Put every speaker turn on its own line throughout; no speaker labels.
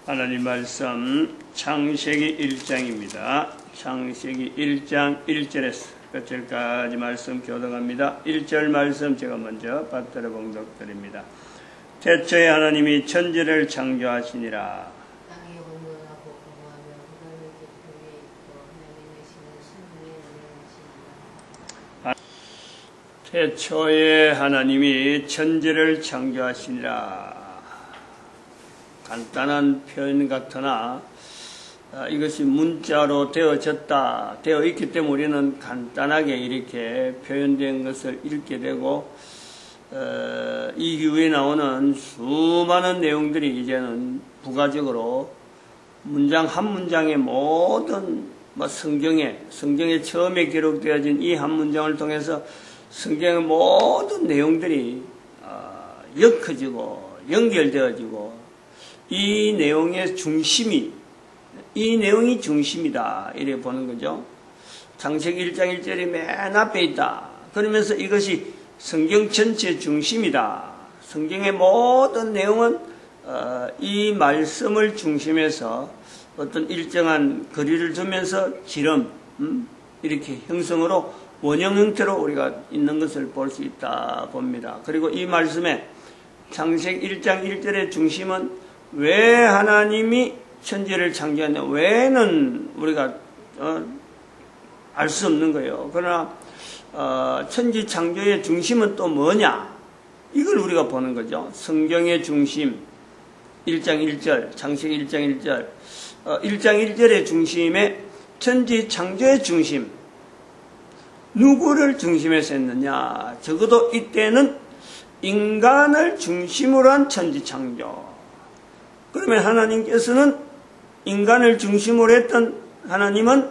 하나님 말씀 창세기 1장입니다. 창세기 1장 1절에서 끝절까지 말씀 교독합니다. 1절 말씀 제가 먼저 받들어 봉독드립니다. 태초에 하나님이 천지를 창조하시니라. 태초에 하나님이 천지를 창조하시니라. 간단한 표현 같으나 이것이 문자로 되어 있기 때문에 우리는 간단하게 이렇게 표현된 것을 읽게 되고 이 이후에 나오는 수많은 내용들이 이제는 부가적으로 문장 한 문장의 모든 성경에 처음에 기록되어진 이 한 문장을 통해서 성경의 모든 내용들이 엮어지고 연결되어지고 이 내용의 이 내용이 중심이다 이렇게 보는 거죠. 창세기 1장 1절이 맨 앞에 있다. 그러면서 이것이 성경 전체의 중심이다. 성경의 모든 내용은 이 말씀을 중심해서 어떤 일정한 거리를 두면서 지름 이렇게 형성으로 원형 형태로 우리가 있는 것을 볼 수 있다 봅니다. 그리고 이 말씀에 창세기 1장 1절의 중심은 왜 하나님이 천지를 창조했냐? 왜는 우리가 알 수 없는 거예요. 그러나 천지 창조의 중심은 또 뭐냐? 이걸 우리가 보는 거죠. 성경의 중심 1장 1절 창세기 1장 1절 1장 1절의 중심에 천지 창조의 중심 누구를 중심에서 했느냐? 적어도 이때는 인간을 중심으로 한 천지 창조. 그러면 하나님께서는 인간을 중심으로 했던 하나님은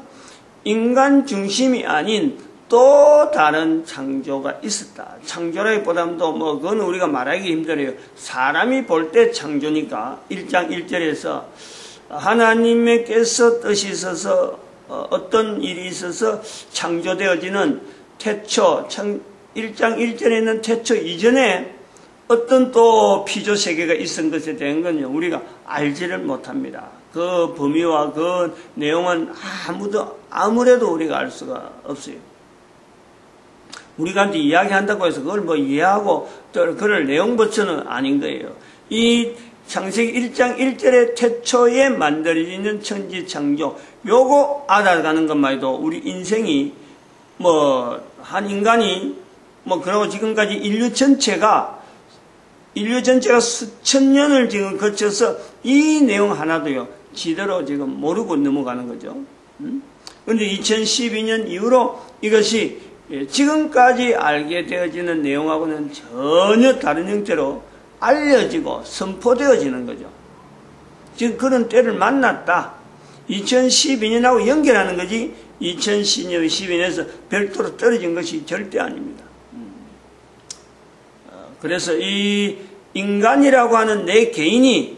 인간 중심이 아닌 또 다른 창조가 있었다. 창조라기보다도 그건 우리가 말하기 힘들어요. 사람이 볼 때 창조니까 1장 1절에서 하나님께서 뜻이 있어서 어떤 일이 있어서 창조되어지는 태초 1장 1절에 있는 태초 이전에 어떤 또 피조 세계가 있은 것에 대한 건 우리가 알지를 못합니다. 그 범위와 그 내용은 아무래도 우리가 알 수가 없어요. 우리가 이제 이야기한다고 해서 그걸 이해하고 또 그럴 내용부터는 아닌 거예요. 이 창세기 1장 1절의 태초에 만들어지는 천지 창조 요거 알아가는 것만 해도 우리 인생이 한 인간이 그러고 지금까지 인류 전체가 수천 년을 지금 거쳐서 이 내용 하나도요, 지대로 지금 모르고 넘어가는 거죠. 그런데 2012년 이후로 이것이 지금까지 알게 되어지는 내용하고는 전혀 다른 형태로 알려지고 선포되어지는 거죠. 지금 그런 때를 만났다. 2012년하고 연결하는 거지 2012년에서 별도로 떨어진 것이 절대 아닙니다. 그래서 이 인간이라고 하는 내 개인이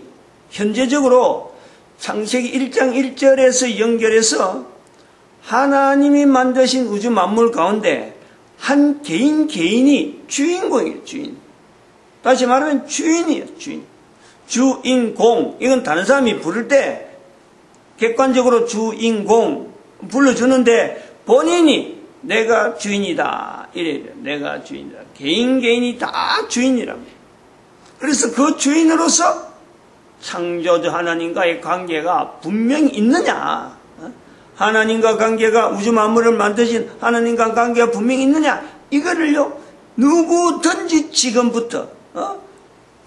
현재적으로 창세기 1장 1절에서 연결해서 하나님이 만드신 우주 만물 가운데 한 개인이 주인공이에요. 주인. 다시 말하면 주인이에요. 주인공. 이건 다른 사람이 부를 때 객관적으로 주인공 불러주는데 본인이 내가 주인이다. 이래요. 내가 주인이다. 개인이 다 주인이랍니다. 그래서 그 주인으로서 창조주 하나님과의 관계가 분명히 있느냐? 하나님과 관계가 우주 만물을 만드신 하나님과 관계가 분명히 있느냐? 이거를요, 누구든지 지금부터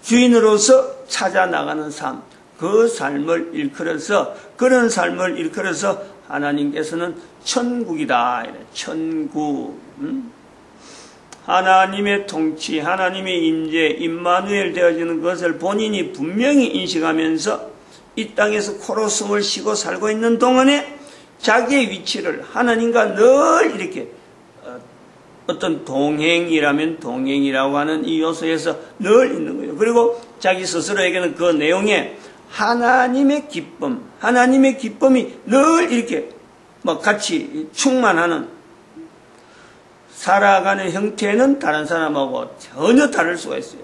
주인으로서 찾아나가는 삶, 그 삶을 일컬어서 그런 삶을 일컬어서 하나님께서는 천국이다. 천국. 하나님의 통치, 하나님의 임재, 임마누엘 되어지는 것을 본인이 분명히 인식하면서 이 땅에서 코로 숨을 쉬고 살고 있는 동안에 자기의 위치를 하나님과 늘 이렇게 어떤 동행이라면 동행이라고 하는 이 요소에서 늘 있는 거예요. 그리고 자기 스스로에게는 그 내용에 하나님의 기쁨이 늘 이렇게 같이 충만하는 살아가는 형태는 다른 사람하고 전혀 다를 수가 있어요.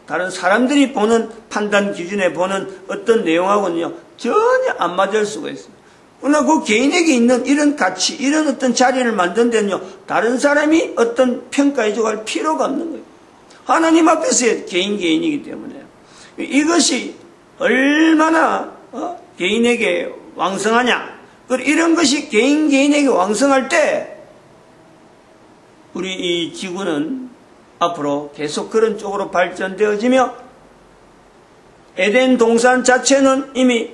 다른 사람들이 보는 판단 기준에 보는 어떤 내용하고는요, 전혀 안 맞을 수가 있어요. 그러나 그 개인에게 있는 이런 가치, 이런 어떤 자리를 만든 데는요, 다른 사람이 어떤 평가해주고 할 필요가 없는 거예요. 하나님 앞에서의 개인이기 때문에. 이것이 얼마나 개인에게 왕성하냐. 이런 것이 개인에게 왕성할 때 우리 이 지구는 앞으로 계속 그런 쪽으로 발전되어지며 에덴 동산 자체는 이미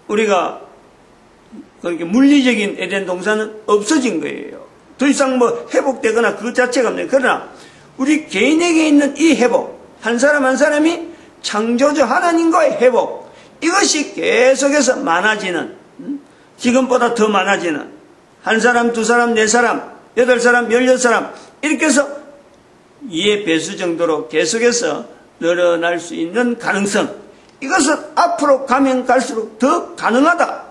우리가 그렇게 물리적인 에덴 동산은 없어진 거예요. 더 이상 뭐 회복되거나 그 자체가 없네요. 그러나 우리 개인에게 있는 이 회복, 한 사람 한 사람이 창조주 하나님과의 회복, 이것이 계속해서 많아지는, 지금보다 더 많아지는, 한 사람, 두 사람, 네 사람, 8사람, 16사람, 이렇게 해서 2의 배수 정도로 계속해서 늘어날 수 있는 가능성, 이것은 앞으로 가면 갈수록 더 가능하다.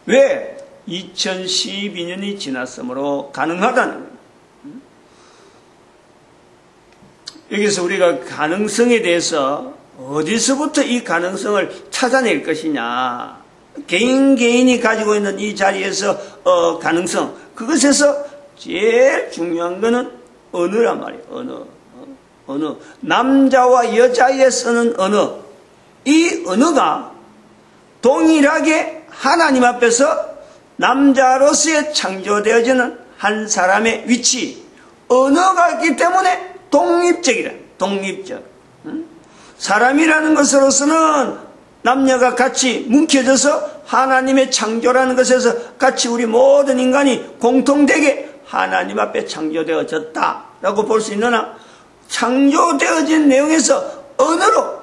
왜? 2012년이 지났으므로 가능하다는 거예요. 여기서 우리가 가능성에 대해서 어디서부터 이 가능성을 찾아낼 것이냐. 개인이 가지고 있는 이 자리에서 가능성, 그것에서 제일 중요한 거는 언어란 말이에요. 언어. 남자와 여자에 쓰는 언어. 이 언어가 동일하게 하나님 앞에서 남자로서의 창조되어지는 한 사람의 위치, 언어가 있기 때문에 독립적이라. 독립적. 사람이라는 것으로서는 남녀가 같이 뭉쳐져서 하나님의 창조라는 것에서 같이 우리 모든 인간이 공통되게 하나님 앞에 창조되어졌다라고 볼 수 있느나, 창조되어진 내용에서 언어로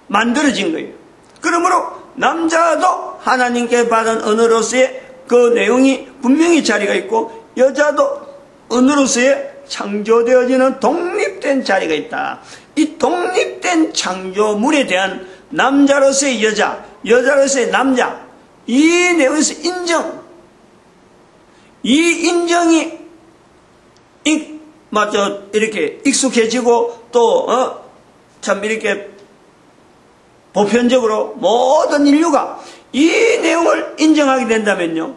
만들어진 거예요. 그러므로 남자도 하나님께 받은 언어로서의 그 내용이 분명히 자리가 있고, 여자도 언어로서의 창조되어지는 독립된 자리가 있다. 이 독립된 창조물에 대한 남자로서의 여자, 여자로서의 남자, 이 내용에서 이 인정이 이렇게 익숙해지고 또 참 이렇게 보편적으로 모든 인류가 이 내용을 인정하게 된다면요,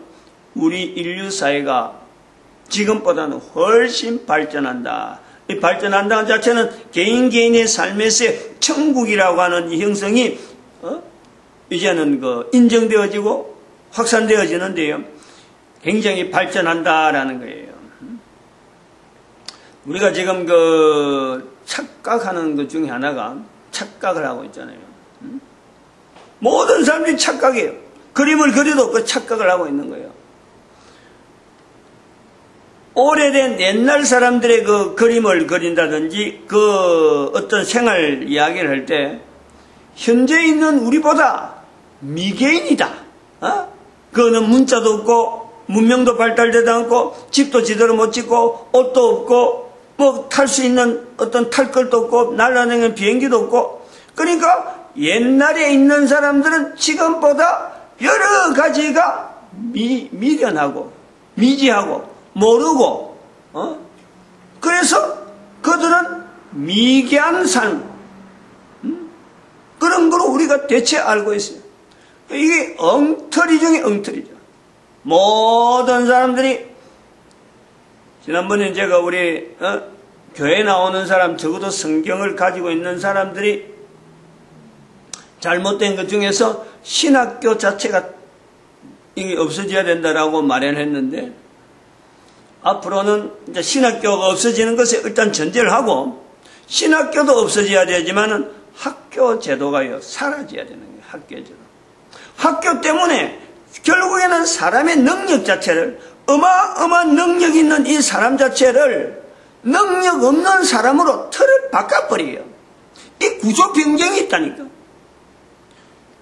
우리 인류 사회가 지금보다는 훨씬 발전한다. 이 발전한다는 자체는 개인의 삶에서의 천국이라고 하는 이 형성이 이제는 인정되어지고 확산되어지는데요, 굉장히 발전한다라는 거예요. 우리가 지금 착각하는 것 중에 하나가 착각을 하고 있잖아요. 모든 사람들이 착각해요. 그림을 그려도 그 착각을 하고 있는 거예요. 오래된 옛날 사람들의 그 그림을 그린다든지 그 어떤 생활 이야기를 할 때 현재 있는 우리보다 미개인이다. 그거는 문자도 없고 문명도 발달되지 않고 집도 제대로 못 짓고 옷도 없고 뭐 탈 수 있는 어떤 탈 것도 없고 날아다니는 비행기도 없고, 그러니까 옛날에 있는 사람들은 지금보다 여러 가지가 미련하고 미지하고 모르고 그래서 그들은 미개한 삶, 그런 거로 우리가 대체 알고 있어요. 이게 엉터리 중에 엉터리죠. 모든 사람들이, 지난번에 제가 우리 교회 나오는 사람, 적어도 성경을 가지고 있는 사람들이 잘못된 것 중에서 신학교 자체가 이게 없어져야 된다라고 마련했는데, 앞으로는 이제 신학교가 없어지는 것에 일단 전제를 하고, 신학교도 없어져야 되지만은 학교 제도가요 사라져야 되는 거예요. 학교 제도. 학교 때문에 결국에는 사람의 능력 자체를, 어마어마한 능력 있는 이 사람 자체를 능력 없는 사람으로 틀을 바꿔버려요. 이 구조 변경이 있다니까.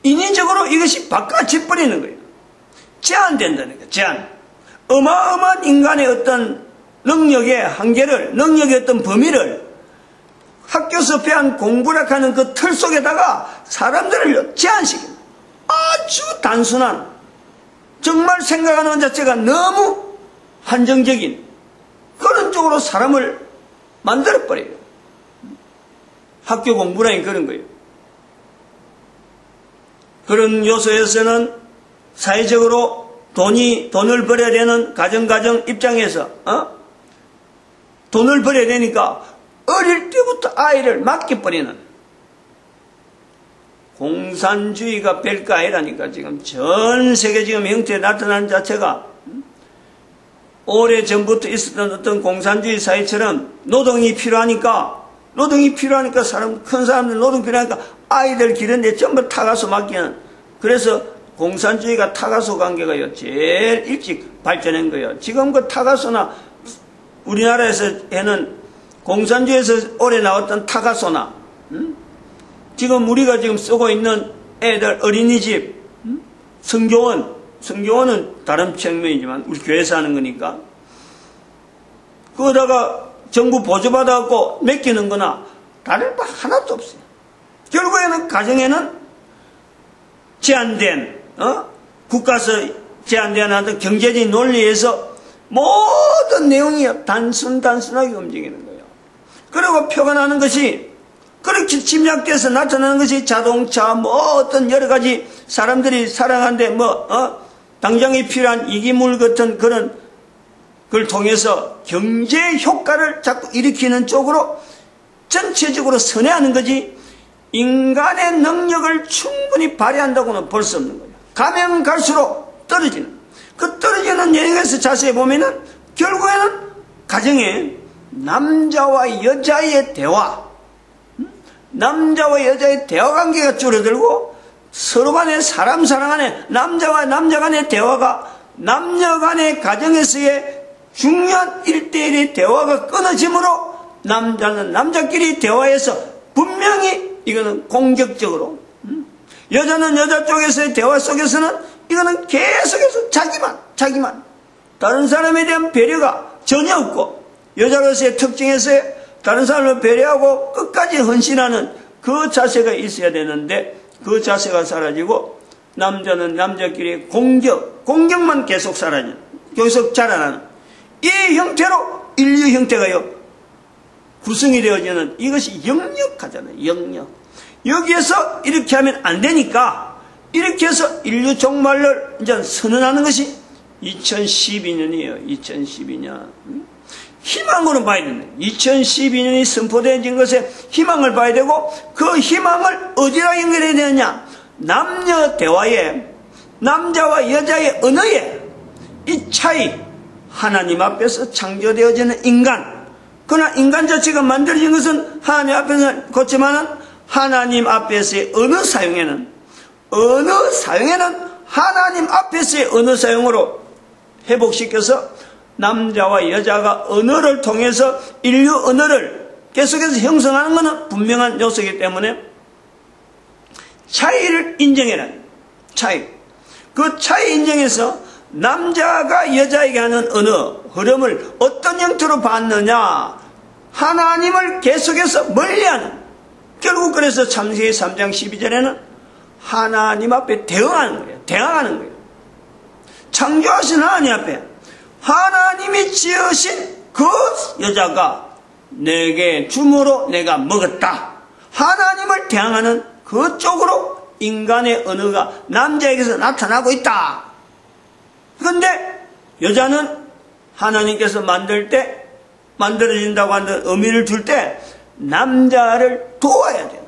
인위적으로 이것이 바꿔져버리는 거예요. 제한된다는 거예요. 제한. 어마어마한 인간의 어떤 능력의 한계를, 능력의 어떤 범위를 학교에서 배운 공부라 하는 그 틀 속에다가 사람들을 제한시킵니다. 아주 단순한, 정말 생각하는 것 자체가 너무 한정적인 그런 쪽으로 사람을 만들어버려요. 학교 공부라니 그런 거예요. 그런 요소에서는 사회적으로 돈을 벌여야 되는 가정 입장에서, 돈을 벌여야 되니까 어릴 때부터 아이를 맡겨버리는 공산주의가 별거 아니라니까. 지금 전 세계 지금 형태에 나타나는 자체가 오래전부터 있었던 어떤 공산주의 사회처럼 노동이 필요하니까 큰 사람들 노동 필요하니까 아이들 기르는데 전부 타가소 맡기는. 그래서 공산주의가 타가소 관계가요 제일 일찍 발전한 거예요. 지금 그 타가소나 우리나라에서 해는 공산주의에서 오래 나왔던 타가소나 지금 우리가 지금 쓰고 있는 애들 어린이집, 성교원은 다른 측면이지만 우리 교회에서 하는 거니까 그거다가 정부 보조받아갖고 맡기는 거나 다를 바 하나도 없어요. 결국에는 가정에는 제한된 국가에서 제한된 어떤 경제적인 논리에서 모든 내용이 단순하게 움직이는 거예요. 그리고 표가 나는 것이 그렇게 침략돼서 나타나는 것이 자동차, 어떤 여러 가지 사람들이 사랑하는데 당장에 필요한 이기물 같은 그걸 통해서 경제 효과를 자꾸 일으키는 쪽으로 전체적으로 선회하는 거지 인간의 능력을 충분히 발휘한다고는 볼 수 없는 거예요. 가면 갈수록 떨어지는. 그 떨어지는 내용에서 자세히 보면은 결국에는 가정에 남자와 여자의 대화, 남자와 여자의 대화 관계가 줄어들고 서로 간에 사람 간에 남자와 남자 간의 대화가 남녀 간의 가정에서의 중요한 1대1의 대화가 끊어지므로 남자는 남자끼리 대화해서 분명히 이거는 공격적으로 여자는 여자 쪽에서의 대화 속에서는 이거는 계속해서 자기만 다른 사람에 대한 배려가 전혀 없고 여자로서의 특징에서의 다른 사람을 배려하고 끝까지 헌신하는 그 자세가 있어야 되는데 그 자세가 사라지고 남자는 남자끼리 공격만 계속 사라지는 계속 자라나는 이 형태로 인류 형태가요 구성이 되어지는 이것이 역력하잖아요. 역력. 여기에서 이렇게 하면 안 되니까 이렇게 해서 인류 종말을 이제 선언하는 것이 2012년이에요. 2012년. 희망으로 봐야 된다. 2012년이 선포된 것에 희망을 봐야 되고 그 희망을 어디랑 연결해야 되느냐. 남녀 대화에 남자와 여자의 언어에 이 차이 하나님 앞에서 창조되어지는 인간 그러나 인간 자체가 만들어진 것은 하나님 앞에서 그렇지만은 하나님 앞에서의 언어 사용에는 하나님 앞에서의 언어 사용으로 회복시켜서 남자와 여자가 언어를 통해서 인류 언어를 계속해서 형성하는 것은 분명한 요소이기 때문에 차이를 인정해라. 그 차이 인정해서 남자가 여자에게 하는 언어 흐름을 어떤 형태로 봤느냐 하나님을 계속해서 멀리하는 결국 그래서 창세기 3장 12절에는 하나님 앞에 대항하는 거예요. 창조하신 하나님 앞에 하나님이 지으신 그 여자가 내게 줌으로 내가 먹었다. 하나님을 대항하는 그쪽으로 인간의 언어가 남자에게서 나타나고 있다. 그런데 여자는 하나님께서 만들 때 만들어진다고 하는 의미를 줄 때 남자를 도와야 돼요.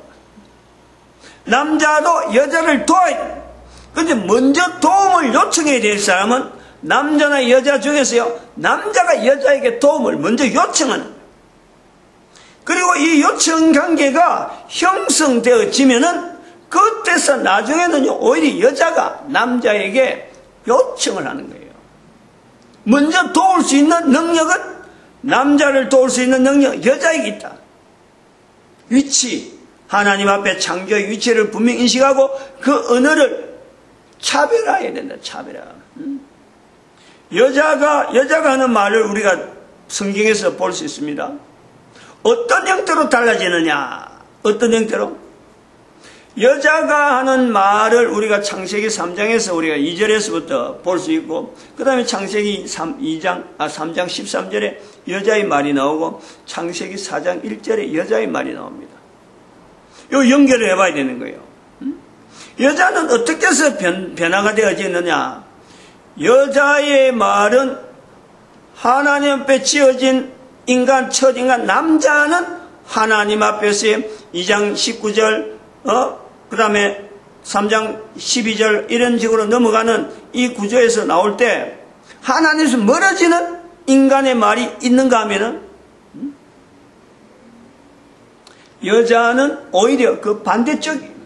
남자도 여자를 도와야 돼요. 그런데 먼저 도움을 요청해야 될 사람은 남자나 여자 중에서요 남자가 여자에게 도움을 먼저 요청하는 거예요. 그리고 이 요청 관계가 형성되어지면은 그때서 나중에는요 오히려 여자가 남자에게 요청을 하는 거예요. 먼저 도울 수 있는 능력은 남자를 도울 수 있는 능력 여자에게 있다. 위치 하나님 앞에 창조의 위치를 분명히 인식하고 그 언어를 차별화해야 된다. 차별화. 여자가 하는 말을 우리가 성경에서 볼 수 있습니다. 어떤 형태로 달라지느냐? 어떤 형태로? 여자가 하는 말을 우리가 창세기 3장에서 우리가 2절에서부터 볼 수 있고 그 다음에 창세기 3장 13절에 여자의 말이 나오고 창세기 4장 1절에 여자의 말이 나옵니다. 요 연결을 해봐야 되는 거예요. 여자는 어떻게 해서 변화가 되어지느냐? 여자의 말은 하나님 앞에 지어진 인간, 첫인간, 남자는 하나님 앞에서의 2장 19절, 그 다음에 3장 12절 이런 식으로 넘어가는 이 구조에서 나올 때 하나님에서 멀어지는 인간의 말이 있는가 하면은 여자는 오히려 그 반대쪽이에요.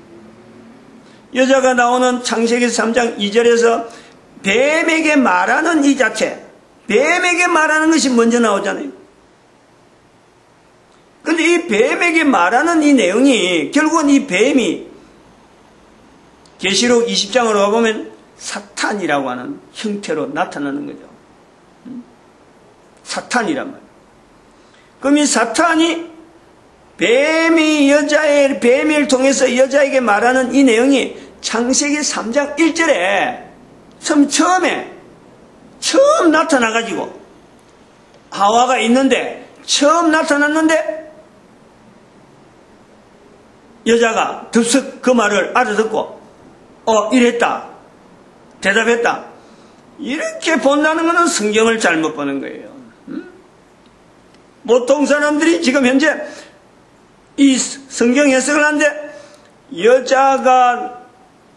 여자가 나오는 창세기 3장 2절에서 뱀에게 말하는 이 자체, 뱀에게 말하는 것이 먼저 나오잖아요. 근데 이 뱀에게 말하는 이 내용이 결국은 이 뱀이 계시록 20장으로 가보면 사탄이라고 하는 형태로 나타나는 거죠. 사탄이란 말이에요. 그럼 이 사탄이 뱀을 통해서 여자에게 말하는 이 내용이 창세기 3장 1절에 처음 나타나가지고 하와가 있는데 처음 나타났는데 여자가 덥석 그 말을 알아듣고 이랬다 대답했다 이렇게 본다는 것은 성경을 잘못 보는 거예요. 보통 사람들이 지금 현재 이 성경 해석을 하는데 여자가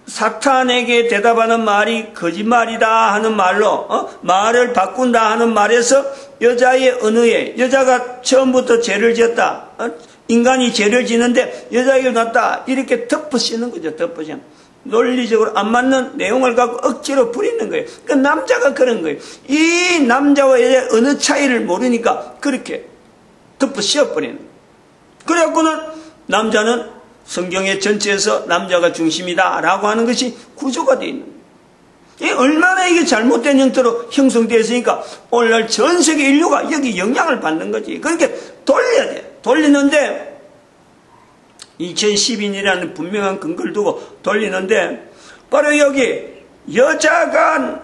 사탄에게 대답하는 말이 거짓말이다 하는 말로 말을 바꾼다 하는 말에서 여자의 언어에 여자가 처음부터 죄를 지었다 인간이 죄를 지는데 여자에게 났다 이렇게 덮어씌는 거죠. 덮어씌는 논리적으로 안 맞는 내용을 갖고 억지로 부리는 거예요. 그 남자가 그런 거예요. 이 남자와 여자의 어느 차이를 모르니까 그렇게 덮어씌워버리는 거예요. 그래갖고는 남자는 성경의 전체에서 남자가 중심이다 라고 하는 것이 구조가 되어 있는 거예요. 얼마나 이게 잘못된 형태로 형성되어 있으니까 오늘날 전 세계 인류가 여기 영향을 받는 거지. 그러니까 돌려야 돼. 돌리는데 2012년이라는 분명한 근거를 두고 돌리는데 바로 여기 여자가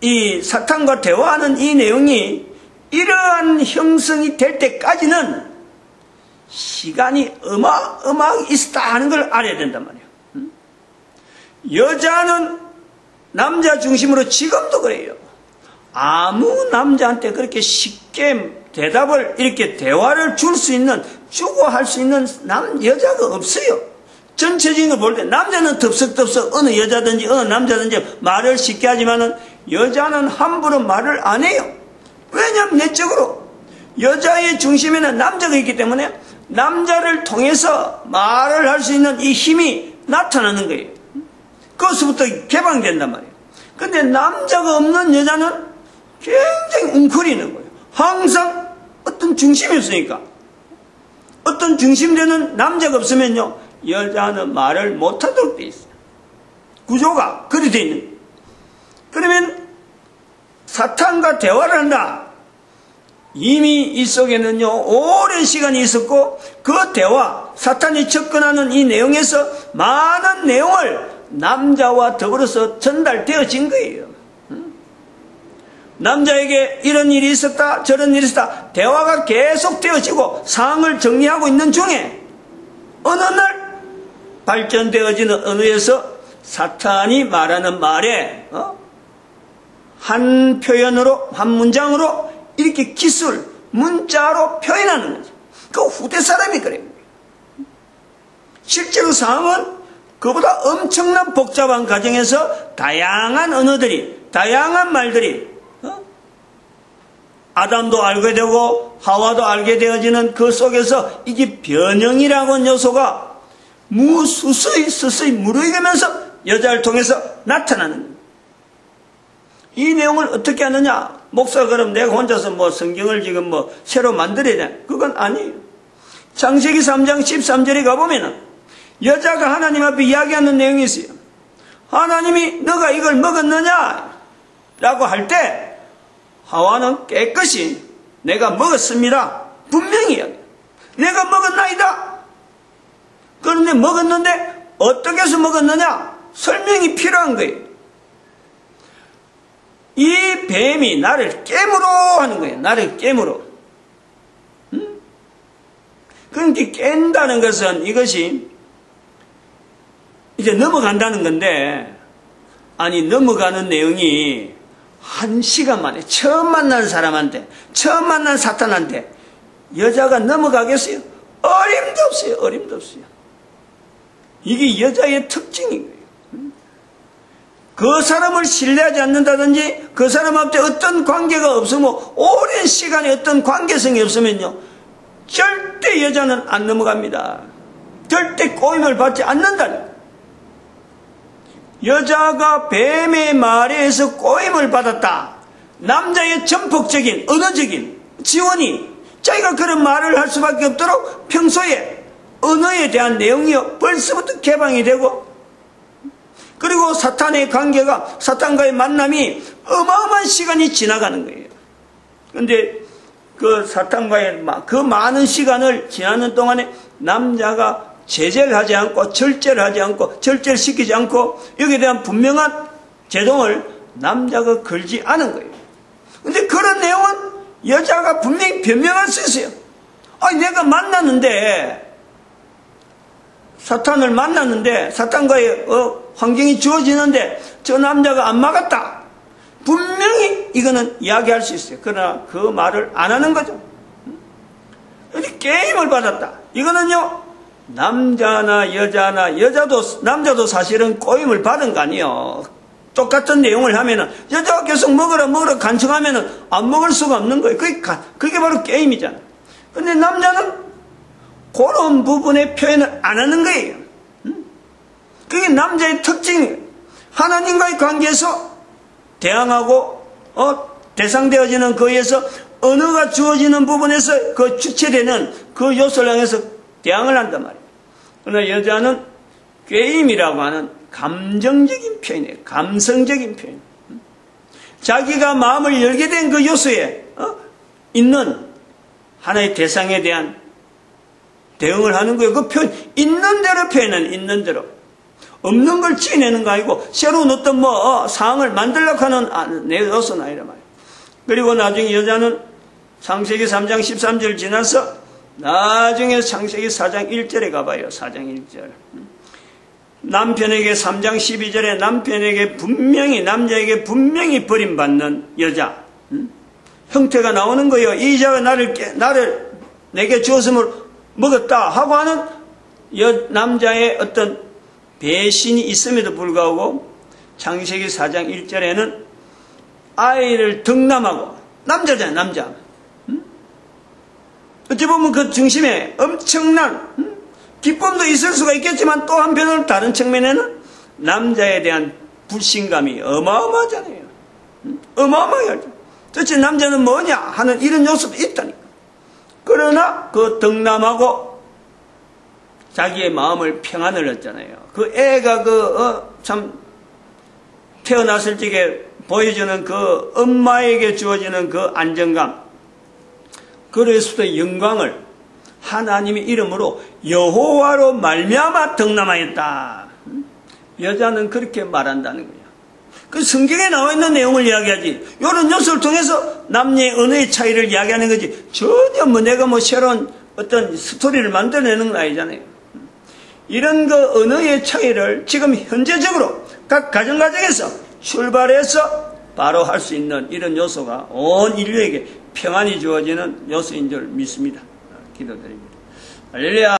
이 사탄과 대화하는 이 내용이 이러한 형성이 될 때까지는 시간이 어마어마하게 있었다 하는 걸 알아야 된단 말이에요. 여자는 남자 중심으로 지금도 그래요. 아무 남자한테 그렇게 쉽게 대답을 이렇게 대화를 줄 수 있는 주고 할 수 있는 여자가 없어요. 전체적인 걸 볼 때 남자는 덥석덥석 어느 여자든지 어느 남자든지 말을 쉽게 하지만은 여자는 함부로 말을 안 해요. 왜냐하면 내적으로 여자의 중심에는 남자가 있기 때문에 남자를 통해서 말을 할 수 있는 이 힘이 나타나는 거예요. 그것부터 개방된단 말이에요. 근데 남자가 없는 여자는 굉장히 웅크리는 거예요. 항상 어떤 중심이 없으니까. 어떤 중심되는 남자가 없으면요, 여자는 말을 못하도록 돼 있어요. 구조가 그리 돼 있는 거예요. 그러면 사탄과 대화를 한다. 이미 이 속에는요 오랜 시간이 있었고 그 대화 사탄이 접근하는 이 내용에서 많은 내용을 남자와 더불어서 전달되어진 거예요. 남자에게 이런 일이 있었다 저런 일이 있었다 대화가 계속 되어지고 상황을 정리하고 있는 중에 어느 날 발전되어지는 언어에서 사탄이 말하는 말에 한 표현으로 한 문장으로 이렇게 기술, 문자로 표현하는 거죠. 그 후대 사람이 그래요. 실제로 상황은 그보다 엄청난 복잡한 과정에서 다양한 언어들이, 다양한 말들이, 아담도 알게 되고 하와도 알게 되어지는 그 속에서 이게 변형이라고 하는 요소가 서서히 무르익으면서 여자를 통해서 나타나는 거예요. 이 내용을 어떻게 하느냐? 목사 그럼 내가 혼자서 성경을 지금 새로 만들어야 돼. 그건 아니에요. 창세기 3장 13절에 가보면은 여자가 하나님 앞에 이야기하는 내용이 있어요. 하나님이 너가 이걸 먹었느냐? 라고 할 때 하와는 깨끗이 내가 먹었습니다. 분명히 이야기해요. 내가 먹었나이다. 그런데 먹었는데 어떻게 해서 먹었느냐? 설명이 필요한 거예요. 이 뱀이 나를 깨물어 하는 거예요. 나를 깨물어. 그러니까 깬다는 것은 이것이 이제 넘어간다는 건데, 아니, 넘어가는 내용이 1시간 만에 처음 만난 사람한테, 처음 만난 사탄한테 여자가 넘어가겠어요? 어림도 없어요. 어림도 없어요. 이게 여자의 특징인 거예요. 그 사람을 신뢰하지 않는다든지 그 사람한테 어떤 관계가 없으면, 오랜 시간에 어떤 관계성이 없으면요, 절대 여자는 안 넘어갑니다. 절대 꼬임을 받지 않는다는. 여자가 뱀의 말에 의해서 꼬임을 받았다. 남자의 전폭적인 언어적인 지원이 자기가 그런 말을 할 수밖에 없도록 평소에 언어에 대한 내용이요 벌써부터 개방이 되고, 그리고 사탄의 관계가, 사탄과의 만남이 어마어마한 시간이 지나가는 거예요. 그런데 그 사탄과의 그 많은 시간을 지나는 동안에 남자가 제재를 하지 않고, 절제를 하지 않고, 절제를 시키지 않고, 여기에 대한 분명한 제동을 남자가 걸지 않은 거예요. 근데 그런 내용은 여자가 분명히 변명할 수 있어요. 아니, 내가 만났는데, 사탄을 만났는데, 사탄과의 환경이 주어지는데, 저 남자가 안 막았다. 분명히 이거는 이야기할 수 있어요. 그러나 그 말을 안 하는 거죠. 게임을 받았다. 이거는요, 남자나 여자나, 남자도 사실은 꼬임을 받은 거 아니에요. 똑같은 내용을 하면은, 여자가 계속 먹으라 간청하면은 안 먹을 수가 없는 거예요. 그게 바로 게임이잖아. 근데 남자는 그런 부분의 표현을 안 하는 거예요. 그게 남자의 특징이에요. 하나님과의 관계에서 대항하고, 대상되어지는 거에서 언어가 주어지는 부분에서 그 주체되는 그 요소를 향해서 대항을 한단 말이에요. 그러나 여자는 꾀임이라고 하는 감정적인 표현이에요. 감성적인 표현. 자기가 마음을 열게 된 그 요소에 있는 하나의 대상에 대한 대응을 하는 거예요. 그 표현, 있는 대로 표현은 있는 대로. 없는 걸 지어내는 거 아니고, 새로운 어떤 상황을 만들려고 하는 내 요소는 아니란 말이에요. 그리고 나중에 여자는 창세기 3장 13절 지나서 나중에 창세기 4장 1절에 가봐요. 4장 1절. 남편에게 3장 12절에 남편에게 남자에게 분명히 버림받는 여자. 형태가 나오는 거예요. 이 여자가 나를 내게 주었음을 먹었다 하고 하는 남자의 어떤 배신이 있음에도 불구하고 창세기 4장 1절에는 아이를 덕남하고, 남자잖아요, 남자. 어찌 보면 그 중심에 엄청난 기쁨도 있을 수가 있겠지만, 또 한편으로 다른 측면에는 남자에 대한 불신감이 어마어마하잖아요. 어마어마하게 하죠. 도대체 남자는 뭐냐 하는 이런 요소도 있다니까. 그러나 그 덕남하고 자기의 마음을 평안을 얻잖아요. 그 애가 참 태어났을 적에 보여주는 그 엄마에게 주어지는 그 안정감, 그래서부터 영광을 하나님의 이름으로 여호와로 말미암아 덕남하였다. 여자는 그렇게 말한다는 거예요. 그 성경에 나와 있는 내용을 이야기하지, 이런 요소를 통해서 남녀의 언어의 차이를 이야기하는 거지, 전혀 내가 새로운 어떤 스토리를 만들어내는 건 아니잖아요. 이런 그 언어의 차이를 지금 현재적으로 각 가정가정에서 출발해서 바로 할 수 있는 이런 요소가 온 인류에게 평안이 주어지는 요소인 줄 믿습니다. 기도드립니다. 할렐루야.